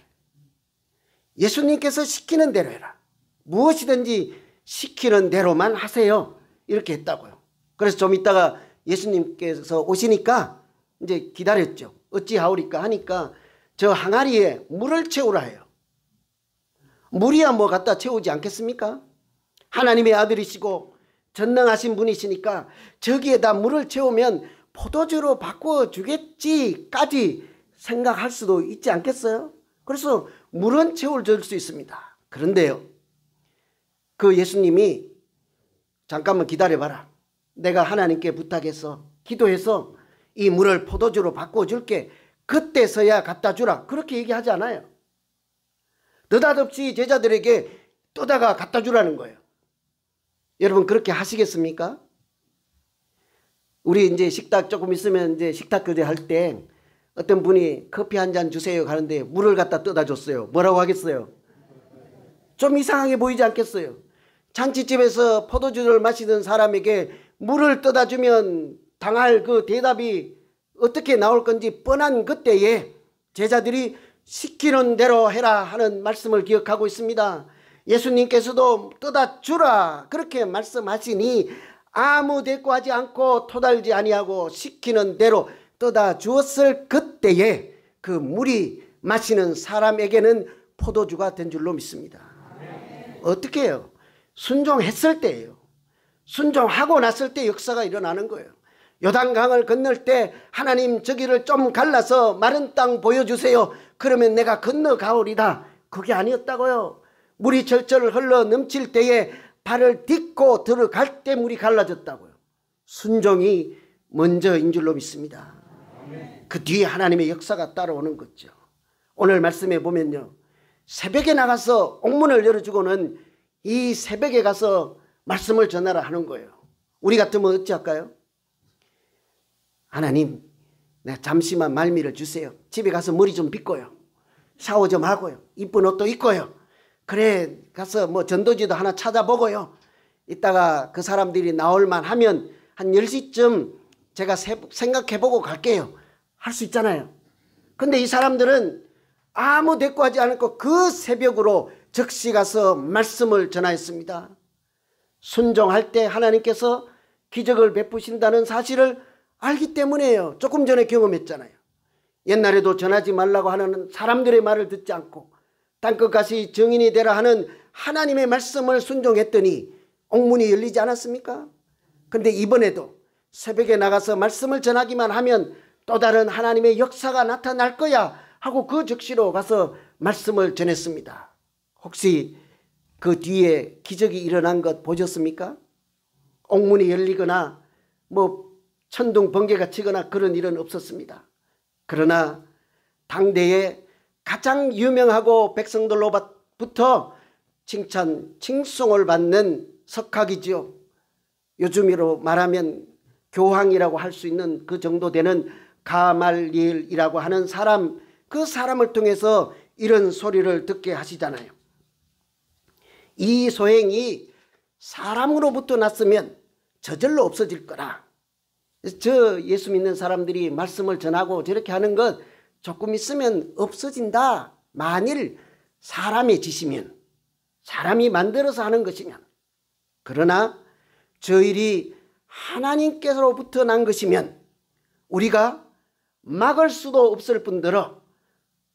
예수님께서 시키는 대로 해라. 무엇이든지 시키는 대로만 하세요. 이렇게 했다고요. 그래서 좀 있다가 예수님께서 오시니까 이제 기다렸죠. 어찌하오리까 하니까 저 항아리에 물을 채우라 해요. 물이야 뭐 갖다 채우지 않겠습니까? 하나님의 아들이시고 전능하신 분이시니까 저기에다 물을 채우면 포도주로 바꿔주겠지까지 생각할 수도 있지 않겠어요? 그래서 물은 채워줄 수 있습니다. 그런데요, 그 예수님이 잠깐만 기다려봐라. 내가 하나님께 부탁해서 기도해서 이 물을 포도주로 바꿔줄게. 그때서야 갖다 주라. 그렇게 얘기하지 않아요. 느닷없이 제자들에게 떠다가 갖다 주라는 거예요. 여러분 그렇게 하시겠습니까? 우리 이제 식탁 조금 있으면 이제 식탁 교제 할 때 어떤 분이 커피 한 잔 주세요 가는데 물을 갖다 떠다 줬어요. 뭐라고 하겠어요? 좀 이상하게 보이지 않겠어요? 잔치집에서 포도주를 마시던 사람에게 물을 떠다 주면 당할 그 대답이 어떻게 나올 건지 뻔한 그때에 제자들이 시키는 대로 해라 하는 말씀을 기억하고 있습니다. 예수님께서도 떠다 주라 그렇게 말씀하시니 아무 대꾸하지 않고 토달지 아니하고 시키는 대로 떠다 주었을 그때에 그 물이 마시는 사람에게는 포도주가 된 줄로 믿습니다. 어떻게 해요? 순종했을 때예요. 순종하고 났을 때 역사가 일어나는 거예요. 요단강을 건널 때 하나님 저기를 좀 갈라서 마른 땅 보여주세요. 그러면 내가 건너가오리다. 그게 아니었다고요. 물이 절절 흘러 넘칠 때에 발을 딛고 들어갈 때 물이 갈라졌다고요. 순종이 먼저인 줄로 믿습니다. 그 뒤에 하나님의 역사가 따라오는 거죠. 오늘 말씀에 보면요, 새벽에 나가서 옥문을 열어주고는 이 새벽에 가서 말씀을 전하라 하는 거예요. 우리 같으면 어찌할까요? 하나님, 내가 잠시만 말미를 주세요. 집에 가서 머리 좀 빗고요. 샤워 좀 하고요. 이쁜 옷도 입고요. 그래 가서 뭐 전도지도 하나 찾아보고요. 이따가 그 사람들이 나올만 하면 한 10시쯤 제가 생각해보고 갈게요. 할 수 있잖아요. 근데 이 사람들은 아무 대꾸하지 않고 그 새벽으로 즉시 가서 말씀을 전하였습니다. 순종할 때 하나님께서 기적을 베푸신다는 사실을 알기 때문에요. 조금 전에 경험했잖아요. 옛날에도 전하지 말라고 하는 사람들의 말을 듣지 않고 땅끝까지 증인이 되라 하는 하나님의 말씀을 순종했더니 옥문이 열리지 않았습니까? 근데 이번에도 새벽에 나가서 말씀을 전하기만 하면 또 다른 하나님의 역사가 나타날 거야 하고 그 즉시로 가서 말씀을 전했습니다. 혹시 그 뒤에 기적이 일어난 것 보셨습니까? 옥문이 열리거나 뭐 천둥 번개가 치거나 그런 일은 없었습니다. 그러나 당대에 가장 유명하고 백성들로부터 칭찬, 칭송을 받는 석학이지요. 요즘으로 말하면 교황이라고 할 수 있는 그 정도 되는 가말리엘이라고 하는 사람, 그 사람을 통해서 이런 소리를 듣게 하시잖아요. 이 소행이 사람으로부터 났으면 저절로 없어질 거라. 저 예수 믿는 사람들이 말씀을 전하고 저렇게 하는 것 조금 있으면 없어진다. 만일 사람의 짓이면, 사람이 만들어서 하는 것이면. 그러나 저 일이 하나님께서로부터 난 것이면 우리가 막을 수도 없을 뿐더러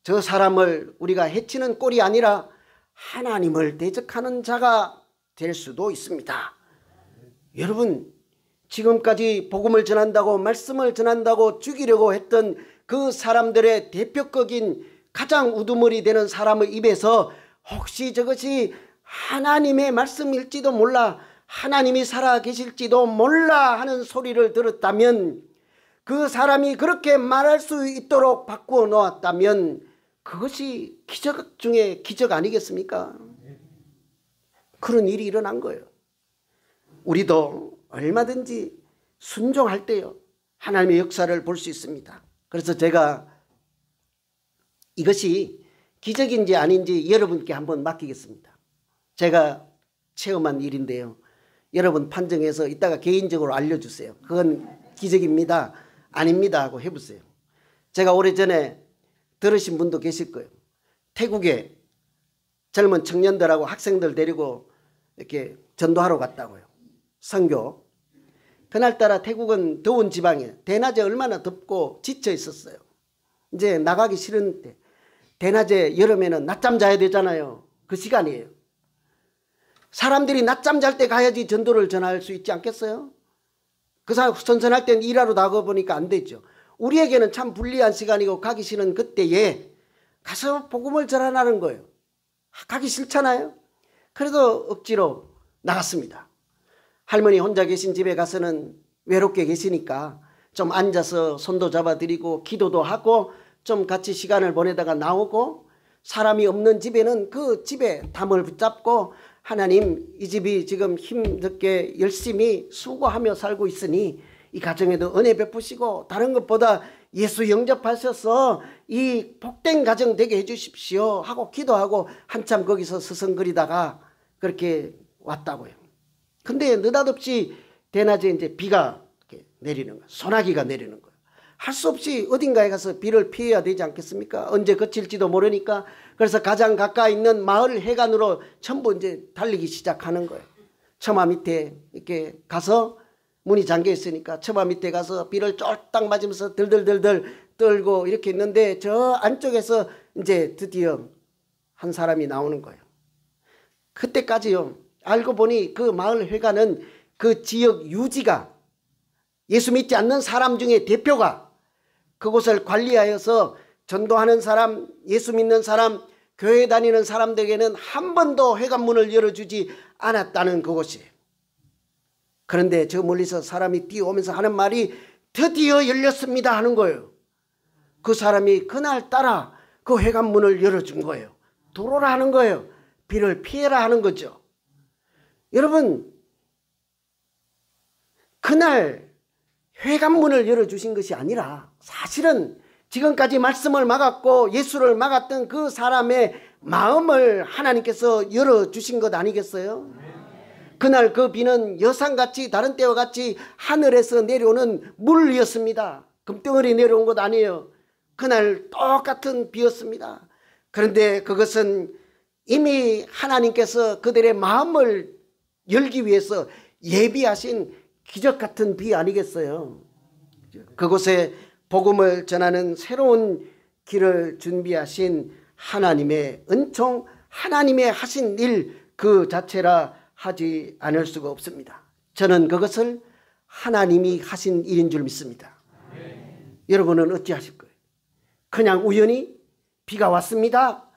저 사람을 우리가 해치는 꼴이 아니라 하나님을 대적하는 자가 될 수도 있습니다. 여러분, 지금까지 복음을 전한다고 말씀을 전한다고 죽이려고 했던 그 사람들의 대표격인 가장 우두머리 되는 사람의 입에서 혹시 저것이 하나님의 말씀일지도 몰라, 하나님이 살아계실지도 몰라 하는 소리를 들었다면, 그 사람이 그렇게 말할 수 있도록 바꾸어 놓았다면 그것이 기적 중에 기적 아니겠습니까? 그런 일이 일어난 거예요. 우리도 얼마든지 순종할 때요, 하나님의 역사를 볼 수 있습니다. 그래서 제가 이것이 기적인지 아닌지 여러분께 한번 맡기겠습니다. 제가 체험한 일인데요, 여러분 판정해서 이따가 개인적으로 알려주세요. 그건 기적입니다, 아닙니다 하고 해보세요. 제가 오래전에 들으신 분도 계실 거예요. 태국에 젊은 청년들하고 학생들 데리고 이렇게 전도하러 갔다고요. 선교. 그날따라 태국은 더운 지방이에요. 대낮에 얼마나 덥고 지쳐 있었어요. 이제 나가기 싫은데, 대낮에 여름에는 낮잠 자야 되잖아요. 그 시간이에요. 사람들이 낮잠 잘 때 가야지 전도를 전할 수 있지 않겠어요? 그 사람 선선할 땐 일하러 나가보니까 안 되죠. 우리에게는 참 불리한 시간이고 가기 싫은 그때에 가서 복음을 전하라는 거예요. 가기 싫잖아요. 그래도 억지로 나갔습니다. 할머니 혼자 계신 집에 가서는 외롭게 계시니까 좀 앉아서 손도 잡아드리고 기도도 하고 좀 같이 시간을 보내다가 나오고, 사람이 없는 집에는 그 집에 담을 붙잡고 하나님, 이 집이 지금 힘들게 열심히 수고하며 살고 있으니 이 가정에도 은혜 베푸시고 다른 것보다 예수 영접하셔서 이 복된 가정 되게 해주십시오 하고 기도하고 한참 거기서 서성거리다가 그렇게 왔다고요. 근데 느닷없이 대낮에 이제 비가 이렇게 내리는 거예요. 소나기가 내리는 거예요. 할 수 없이 어딘가에 가서 비를 피해야 되지 않겠습니까? 언제 그칠지도 모르니까. 그래서 가장 가까이 있는 마을 해관으로 전부 이제 달리기 시작하는 거예요. 처마 밑에 이렇게 가서 문이 잠겨 있으니까 처마 밑에 가서 비를 쫄딱 맞으면서 들들들들 떨고 이렇게 있는데 저 안쪽에서 이제 드디어 한 사람이 나오는 거예요. 그때까지요. 알고 보니 그 마을 회관은 그 지역 유지가 예수 믿지 않는 사람 중에 대표가 그곳을 관리하여서 전도하는 사람, 예수 믿는 사람, 교회 다니는 사람들에게는 한 번도 회관문을 열어주지 않았다는 그곳이에요. 그런데 저 멀리서 사람이 뛰어오면서 하는 말이 드디어 열렸습니다 하는 거예요. 그 사람이 그날따라 그 회관문을 열어준 거예요. 들어오라 하는 거예요. 비를 피해라 하는 거죠. 여러분, 그날 회관문을 열어주신 것이 아니라 사실은 지금까지 말씀을 막았고 예수를 막았던 그 사람의 마음을 하나님께서 열어주신 것 아니겠어요? 그날 그 비는 여상같이 다른 때와 같이 하늘에서 내려오는 물이었습니다. 금덩어리 내려온 것 아니에요. 그날 똑같은 비였습니다. 그런데 그것은 이미 하나님께서 그들의 마음을 열기 위해서 예비하신 기적 같은 비 아니겠어요? 그곳에 복음을 전하는 새로운 길을 준비하신 하나님의 은총, 하나님의 하신 일 그 자체라 하지 않을 수가 없습니다. 저는 그것을 하나님이 하신 일인 줄 믿습니다. 여러분은 어찌하실 거예요? 그냥 우연히 비가 왔습니다.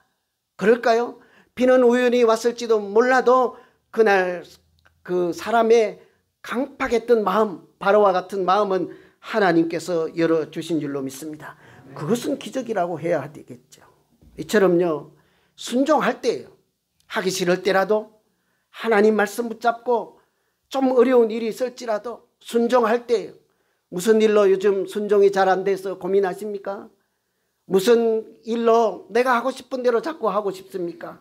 그럴까요? 비는 우연히 왔을지도 몰라도 그날 그 사람의 강팍했던 마음, 바로와 같은 마음은 하나님께서 열어주신 줄로 믿습니다. 그것은 기적이라고 해야 되겠죠. 이처럼요, 순종할 때예요. 하기 싫을 때라도 하나님 말씀 붙잡고 좀 어려운 일이 있을지라도 순종할 때예요. 무슨 일로 요즘 순종이 잘 안 돼서 고민하십니까? 무슨 일로 내가 하고 싶은 대로 자꾸 하고 싶습니까?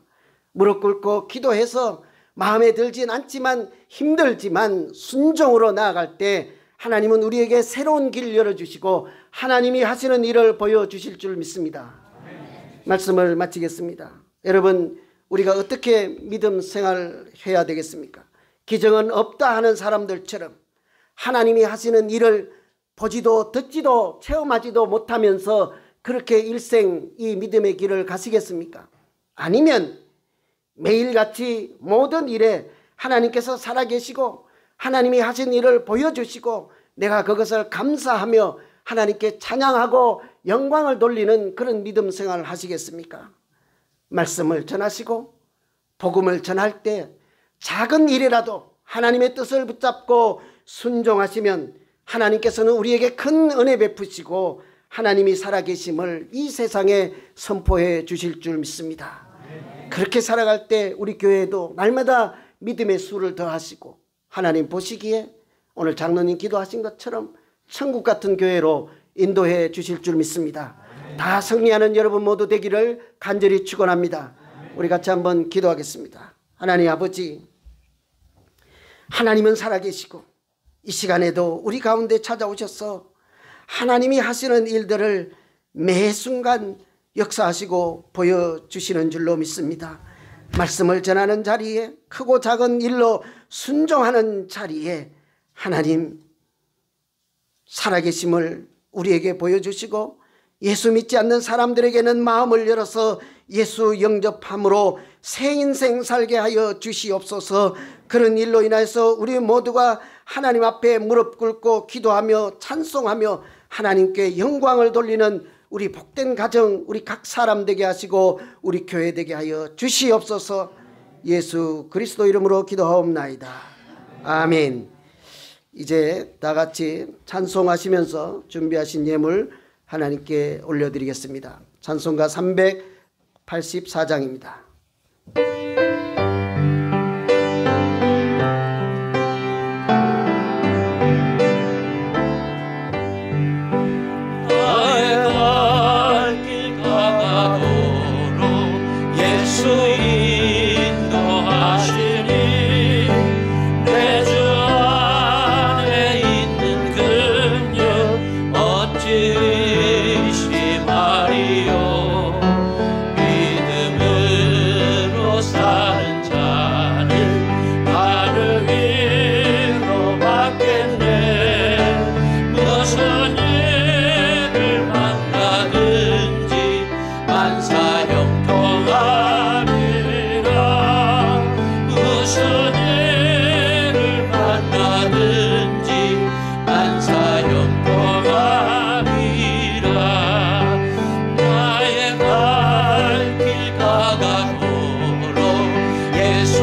무릎 꿇고 기도해서 마음에 들진 않지만 힘들지만 순종으로 나아갈 때 하나님은 우리에게 새로운 길을 열어주시고 하나님이 하시는 일을 보여주실 줄 믿습니다. 말씀을 마치겠습니다. 여러분, 우리가 어떻게 믿음 생활을 해야 되겠습니까? 기적은 없다 하는 사람들처럼 하나님이 하시는 일을 보지도 듣지도 체험하지도 못하면서 그렇게 일생 이 믿음의 길을 가시겠습니까? 아니면 매일같이 모든 일에 하나님께서 살아계시고 하나님이 하신 일을 보여주시고 내가 그것을 감사하며 하나님께 찬양하고 영광을 돌리는 그런 믿음 생활을 하시겠습니까? 말씀을 전하시고 복음을 전할 때 작은 일이라도 하나님의 뜻을 붙잡고 순종하시면 하나님께서는 우리에게 큰 은혜 베푸시고 하나님이 살아계심을 이 세상에 선포해 주실 줄 믿습니다. 그렇게 살아갈 때 우리 교회도 날마다 믿음의 수를 더하시고 하나님 보시기에 오늘 장로님 기도하신 것처럼 천국 같은 교회로 인도해 주실 줄 믿습니다. 다 승리하는 여러분 모두 되기를 간절히 축원합니다. 우리 같이 한번 기도하겠습니다. 하나님 아버지, 하나님은 살아계시고 이 시간에도 우리 가운데 찾아오셔서 하나님이 하시는 일들을 매 순간 역사하시고 보여주시는 줄로 믿습니다. 말씀을 전하는 자리에 크고 작은 일로 순종하는 자리에 하나님 살아계심을 우리에게 보여주시고 예수 믿지 않는 사람들에게는 마음을 열어서 예수 영접함으로 새 인생 살게 하여 주시옵소서. 그런 일로 인해서 우리 모두가 하나님 앞에 무릎 꿇고 기도하며 찬송하며 하나님께 영광을 돌리는 우리 복된 가정, 우리 각 사람 되게 하시고 우리 교회 되게 하여 주시옵소서. 예수 그리스도 이름으로 기도하옵나이다. 아멘. 이제 다 같이 찬송하시면서 준비하신 예물 하나님께 올려드리겠습니다. 찬송가 384장입니다. 의심하리요 믿음으로 사는 자는 하늘 위로 받겠네 무슨 일을 만나든지 만사 형통하리라 무슨 일을 만나든지 만사 형통하리라 나의 갈 길 가가도록 예수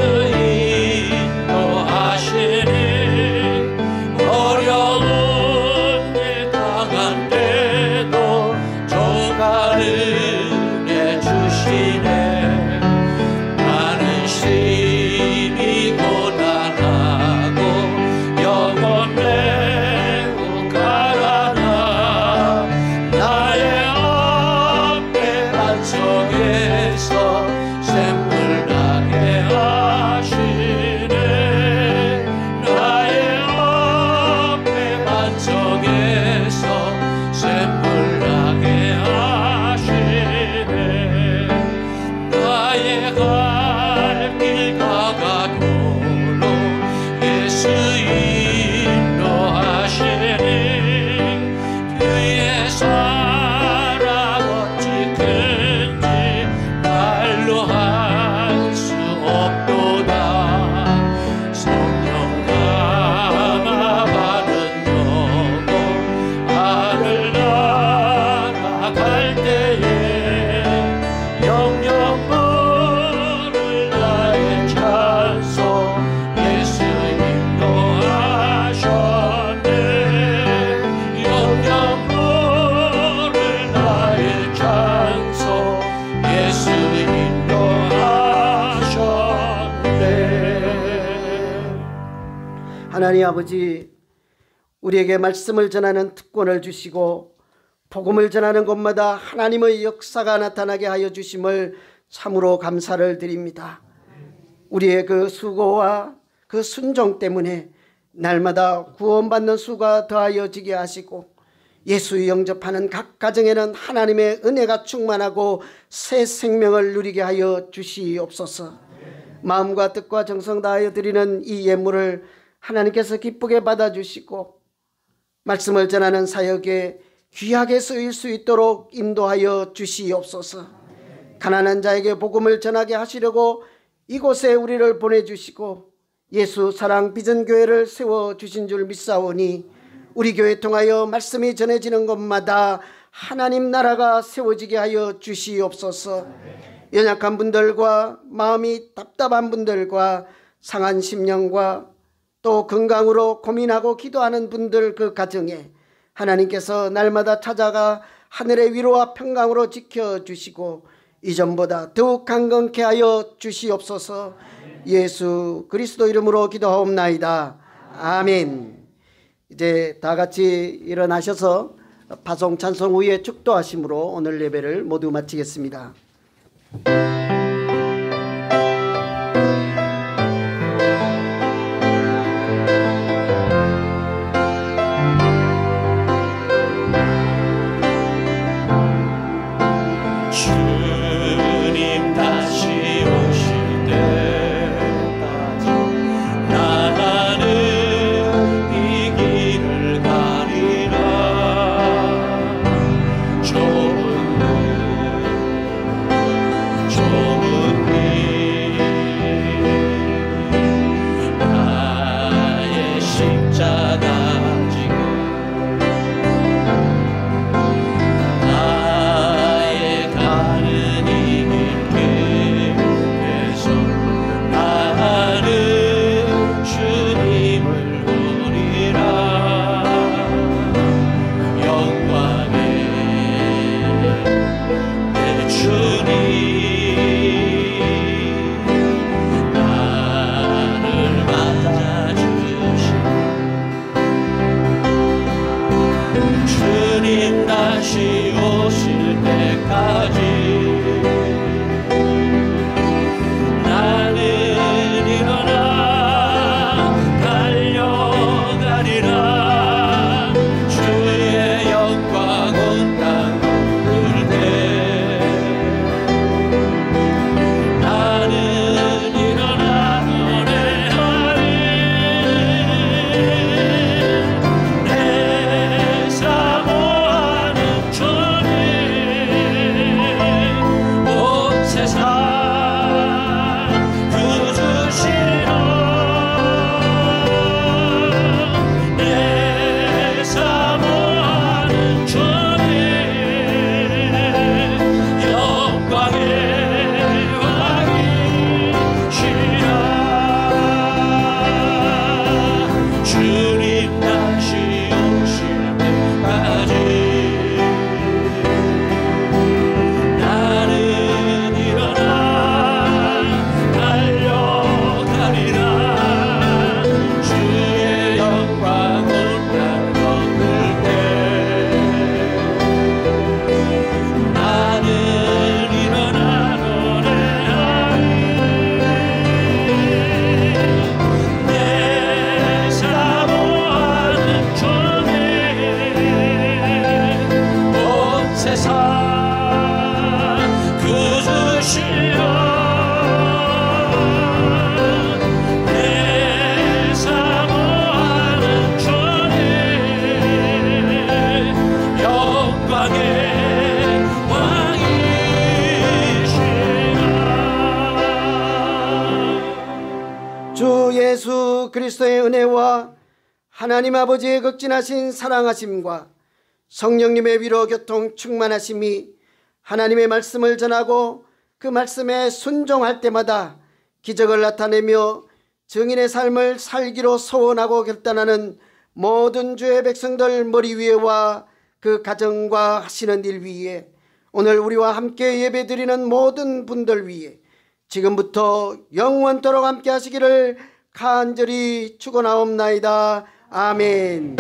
인도하시니 어려운 일 당한데도 조가 은혜 주시네 나는 심히 고난하고 영혼 매우 가라나 나의 앞에 반석에서 샘물 나게 하시네 나의 앞에 반석에서 샘물 나게 하시네 나의 갈 길 가가도록 예수 인도하시니 그의 사랑 어찌 큰지 말로 할 수 없도다 성령 감화 받은 영혼 하늘 날아갈 때에 영영 부를 나의 찬송 예수 인도하셨네 영영 부를 나의 찬송 예수 인도하셨네 하나님 아버지, 우리에게 말씀을 전하는 특권을 주시고 복음을 전하는 곳마다 하나님의 역사가 나타나게 하여 주심을 참으로 감사를 드립니다. 우리의 그 수고와 그 순종 때문에 날마다 구원받는 수가 더하여지게 하시고 예수 영접하는 각 가정에는 하나님의 은혜가 충만하고 새 생명을 누리게 하여 주시옵소서. 마음과 뜻과 정성 다하여 드리는 이 예물을 하나님께서 기쁘게 받아주시고 말씀을 전하는 사역에 귀하게 쓰일 수 있도록 인도하여 주시옵소서. 가난한 자에게 복음을 전하게 하시려고 이곳에 우리를 보내주시고 예수 사랑 비전교회를 세워주신 줄 믿사오니 우리 교회 통하여 말씀이 전해지는 곳마다 하나님 나라가 세워지게 하여 주시옵소서. 연약한 분들과 마음이 답답한 분들과 상한 심령과 또 건강으로 고민하고 기도하는 분들 그 가정에 하나님께서 날마다 찾아가 하늘의 위로와 평강으로 지켜주시고 이전보다 더욱 강건케 하여 주시옵소서. 예수 그리스도 이름으로 기도하옵나이다. 아멘. 이제 다 같이 일어나셔서 파송 찬송 후에 축도하심으로 오늘 예배를 모두 마치겠습니다. 주님 다시 오실 때까지 나는 이 길을 가리라. 좁은 길 나의 십자가 지고 나의 가는 이 길에서 나는 주님을 보리라. 영광의 내 주님 나를 맞아주신 주님 다시 오실 때까지 나는 일어나 달려가리라. 주의 영광 온 땅으로 주 예수 그리스도의 은혜와 하나님 아버지의 극진하신 사랑하심과 성령님의 위로 교통 충만하심이 하나님의 말씀을 전하고 그 말씀에 순종할 때마다 기적을 나타내며 증인의 삶을 살기로 소원하고 결단하는 모든 주의 백성들 머리 위에와 그 가정과 하시는 일 위에 오늘 우리와 함께 예배드리는 모든 분들 위에 지금부터 영원토록 함께 하시기를 간절히 축원하옵나이다. 아멘.